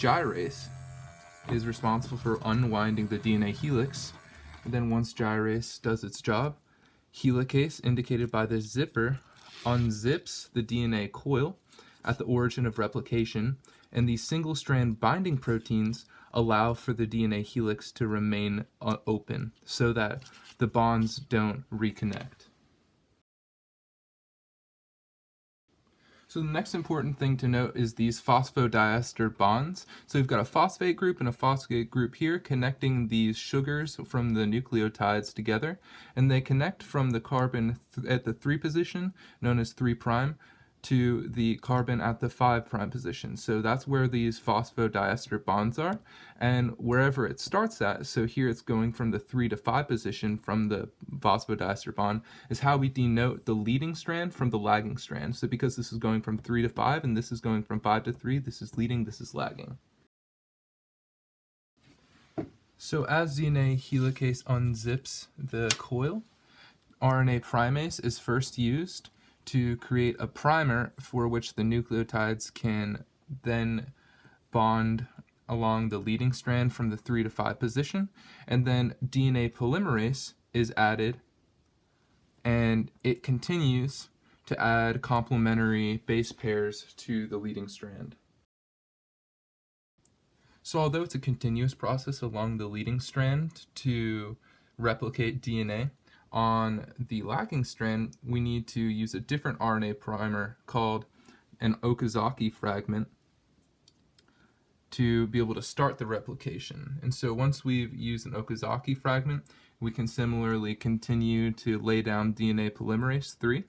gyrase is responsible for unwinding the DNA helix. And then once gyrase does its job, helicase, indicated by this zipper, unzips the DNA coil at the origin of replication, and these single-strand binding proteins allow for the DNA helix to remain open so that the bonds don't reconnect. So the next important thing to note is these phosphodiester bonds. So we've got a phosphate group and a phosphate group here connecting these sugars from the nucleotides together, and they connect from the carbon at the 3' position, known as 3', to the carbon at the 5' position. So that's where these phosphodiester bonds are, and wherever it starts at, so here it's going from the 3 to 5 position from the phosphodiester bond, is how we denote the leading strand from the lagging strand. So because this is going from 3 to 5 and this is going from 5 to 3, this is leading, this is lagging. So as DNA helicase unzips the coil, RNA primase is first used to create a primer for which the nucleotides can then bond along the leading strand from the 3 to 5 position, and then DNA polymerase is added, and it continues to add complementary base pairs to the leading strand. So although it's a continuous process along the leading strand to replicate DNA, on the lagging strand, we need to use a different RNA primer called an Okazaki fragment to be able to start the replication. And so once we've used an Okazaki fragment, we can similarly continue to lay down DNA polymerase 3,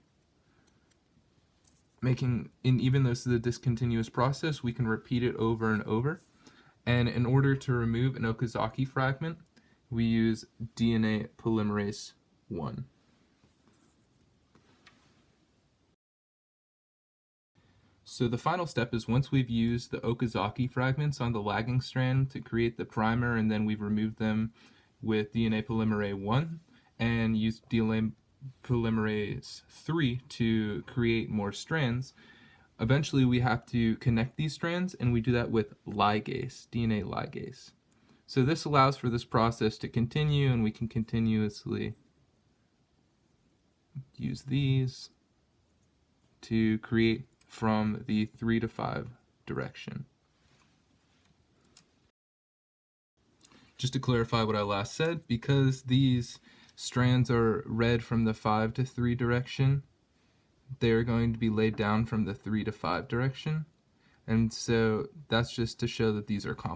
even though this is a discontinuous process, we can repeat it over and over. And in order to remove an Okazaki fragment, we use DNA polymerase 1. So the final step is once we've used the Okazaki fragments on the lagging strand to create the primer, and then we've removed them with DNA polymerase 1 and used DNA polymerase 3 to create more strands, eventually we have to connect these strands, and we do that with ligase, DNA ligase. So this allows for this process to continue, and we can continuously use these to create from the 3 to 5 direction. Just to clarify what I last said, because these strands are read from the 5 to 3 direction, they're going to be laid down from the 3 to 5 direction, and so that's just to show that these are complementary.